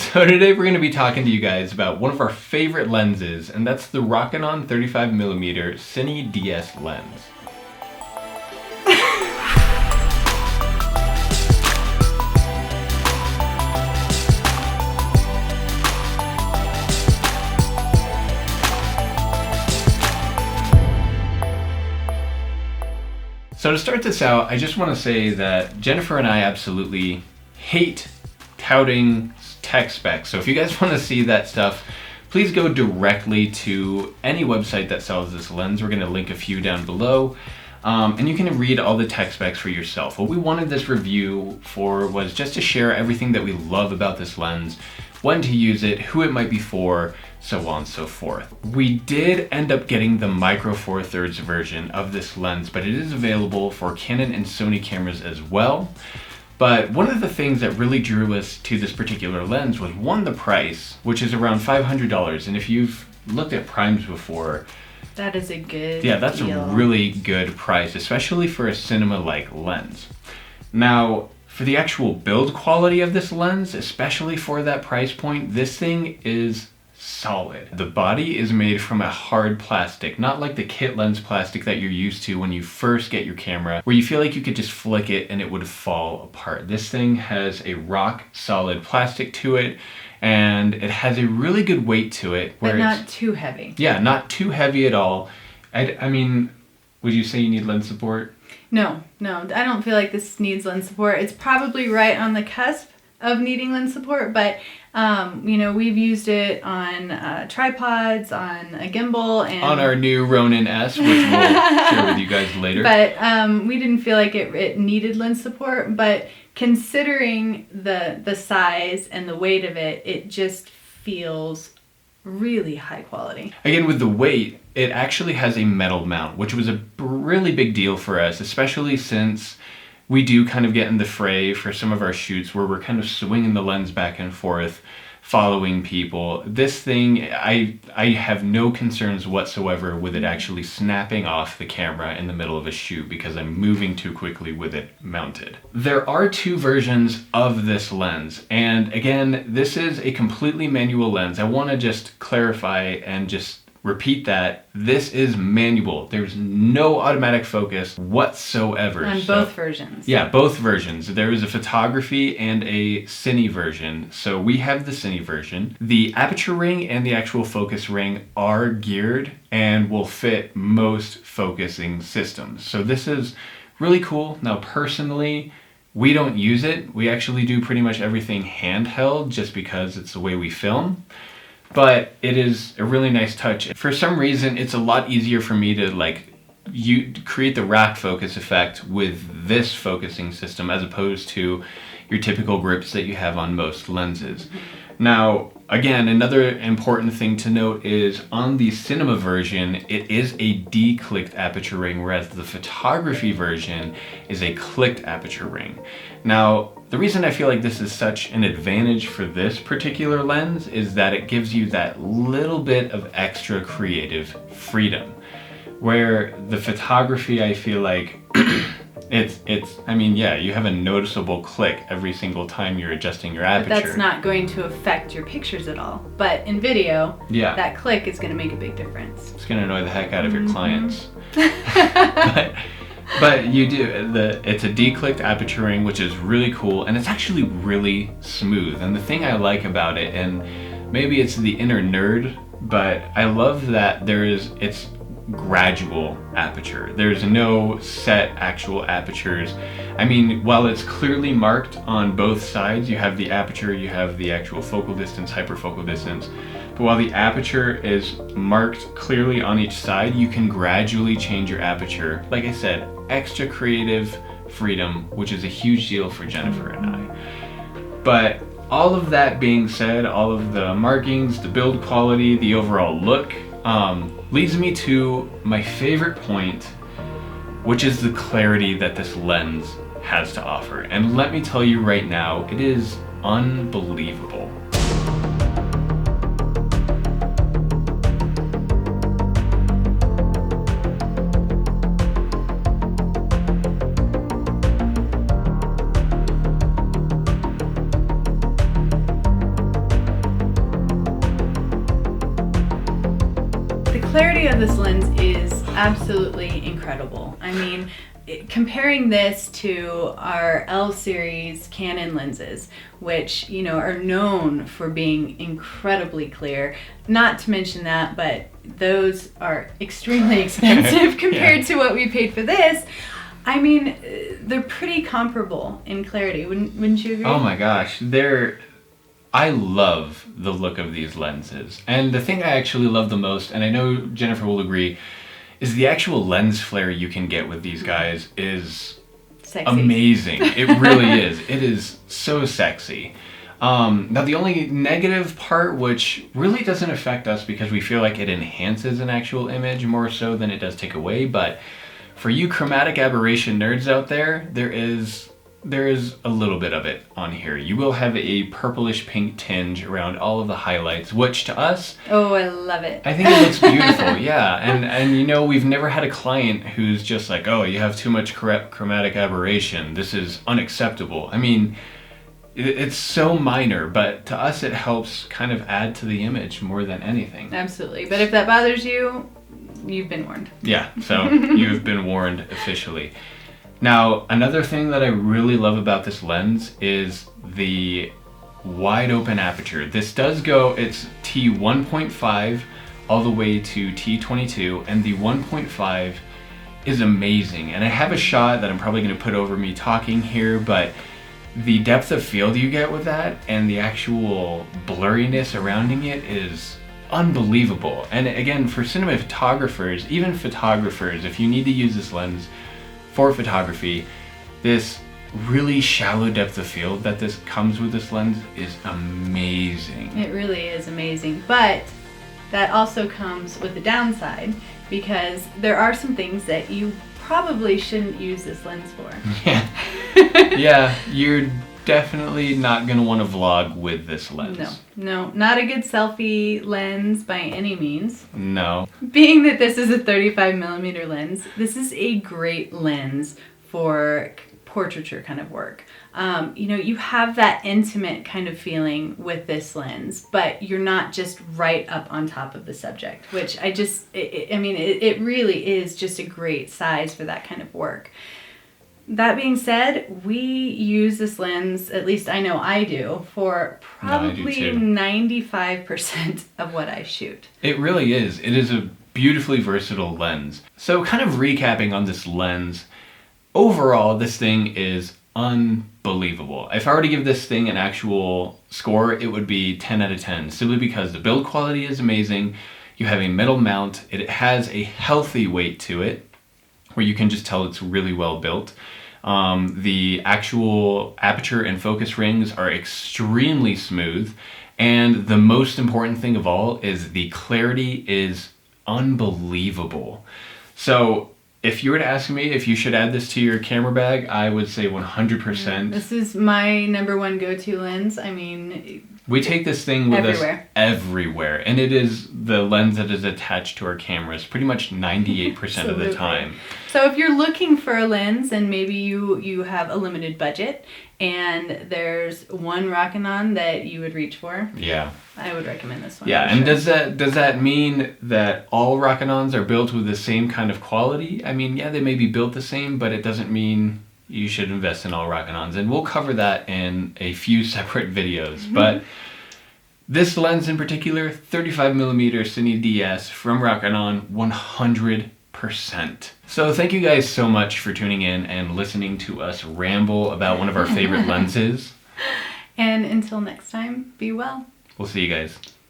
So today we're going to be talking to you guys about one of our favorite lenses, and that's the Rokinon 35mm Cine DS lens. So to start this out, I just want to say that Jennifer and I absolutely hate touting tech specs. So if you guys want to see that stuff, please go directly to any website that sells this lens. We're going to link a few down below. And you can read all the tech specs for yourself. What we wanted this review for was just to share everything that we love about this lens, when to use it, who it might be for, so on and so forth. We did end up getting the Micro Four Thirds version of this lens, but it is available for Canon and Sony cameras as well. But one of the things that really drew us to this particular lens was, one, the price, which is around $500. And if you've looked at primes before, that is a good that's deal. A really good price, especially for a cinema-like lens. Now, for the actual build quality of this lens, especially for that price point, this thing is solid. The body is made from a hard plastic, not like the kit lens plastic that you're used to when you first get your camera, where you feel like you could just flick it and it would fall apart. This thing has a rock solid plastic to it, and it has a really good weight to it. But not too heavy. Yeah, not too heavy at all. I mean, would you say you need lens support? No, I don't feel like this needs lens support. It's probably right on the cusp of needing lens support, but we've used it on tripods, on a gimbal, and on our new Ronin-S, which we'll share with you guys later. But we didn't feel like it needed lens support, but considering the size and the weight of it, it just feels really high quality. Again, with the weight, it actually has a metal mount, which was a really big deal for us, especially since we do kind of get in the fray for some of our shoots where we're kind of swinging the lens back and forth, following people. This thing, I have no concerns whatsoever with it actually snapping off the camera in the middle of a shoot because I'm moving too quickly with it mounted. There are two versions of this lens, and again, this is a completely manual lens. I want to just clarify and just repeat that this is manual. There's no automatic focus whatsoever. On both versions. Yeah, both versions. There is a photography and a cine version. So we have the cine version. The aperture ring and the actual focus ring are geared and will fit most focusing systems. So this is really cool. Now, personally, we don't use it. We actually do pretty much everything handheld just because it's the way we film. But it is a really nice touch. For some reason, it's a lot easier for me to create the rack focus effect with this focusing system as opposed to your typical grips that you have on most lenses. Now, again, another important thing to note is on the cinema version, it is a de-clicked aperture ring, whereas the photography version is a clicked aperture ring. Now, the reason I feel like this is such an advantage for this particular lens is that it gives you that little bit of extra creative freedom. Where the photography, I feel like you have a noticeable click every single time you're adjusting your aperture. But that's not going to affect your pictures at all. But in video, that click is going to make a big difference. It's going to annoy the heck out of your clients. But you do, it's a de-clicked aperture ring, which is really cool, and it's actually really smooth. And the thing I like about it, and maybe it's the inner nerd, but I love that it's gradual aperture. There's no set actual apertures. I mean, while it's clearly marked on both sides, you have the aperture, you have the actual focal distance, hyperfocal distance, but while the aperture is marked clearly on each side, you can gradually change your aperture. Like I said, extra creative freedom, which is a huge deal for Jennifer and I. But all of that being said, all of the markings, the build quality, the overall look, leads me to my favorite point, which is the clarity that this lens has to offer. And let me tell you right now, it is unbelievable. clarity of this lens is absolutely incredible. I mean, comparing this to our L series Canon lenses, which, you know, are known for being incredibly clear, not to mention that, but those are extremely expensive compared to what we paid for this. I mean, they're pretty comparable in clarity, wouldn't you agree? Oh my gosh, I love the look of these lenses. And the thing I actually love the most, and I know Jennifer will agree, is the actual lens flare you can get with these guys is Sexy. Amazing. It really is. It is so sexy. Now the only negative part, which really doesn't affect us because we feel like it enhances an actual image more so than it does take away, but for you chromatic aberration nerds out there, there is a little bit of it on here. You will have a purplish pink tinge around all of the highlights, which to us, oh, I love it. I think it looks beautiful. Yeah, and you know, we've never had a client who's just like, oh, you have too much chromatic aberration, this is unacceptable. I mean, it's so minor, but to us it helps kind of add to the image more than anything. Absolutely. But if that bothers you, you've been warned. Yeah, so you've been warned officially. Now, another thing that I really love about this lens is the wide open aperture. This does go, it's T1.5 all the way to T22, and the 1.5 is amazing. And I have a shot that I'm probably going to put over me talking here, but the depth of field you get with that and the actual blurriness surrounding it is unbelievable. And again, for cinematographers, even photographers, if you need to use this lens for photography, this really shallow depth of field that this comes with this lens is amazing. It really is amazing, but that also comes with a downside because there are some things that you probably shouldn't use this lens for. Yeah, yeah, you're definitely not going to want to vlog with this lens. No, not a good selfie lens by any means. No. Being that this is a 35mm lens, this is a great lens for portraiture kind of work. You know, you have that intimate kind of feeling with this lens, but you're not just right up on top of the subject, which I mean, it really is just a great size for that kind of work. That being said, we use this lens, at least I know I do, for probably 95% of what I shoot. It really is. It is a beautifully versatile lens. So kind of recapping on this lens, overall this thing is unbelievable. If I were to give this thing an actual score, it would be 10 out of 10, simply because the build quality is amazing. You have a metal mount. It has a healthy weight to it, where you can just tell it's really well built. The actual aperture and focus rings are extremely smooth, and the most important thing of all is the clarity is unbelievable. So if you were to ask me if you should add this to your camera bag, I would say 100%. This is my number one go-to lens. I mean, we take this thing with everywhere. us everywhere, and it is the lens that is attached to our cameras pretty much 98% of the time. So if you're looking for a lens and maybe you have a limited budget and there's one Rokinon that you would reach for, yeah, I would recommend this one. Yeah, and does that mean that all Rokinons are built with the same kind of quality? I mean, yeah, they may be built the same, but it doesn't mean you should invest in all Rokinons, and we'll cover that in a few separate videos. But this lens in particular, 35mm Cine DS from Rokinon, 100%. So thank you guys so much for tuning in and listening to us ramble about one of our favorite lenses. And until next time, be well. We'll see you guys.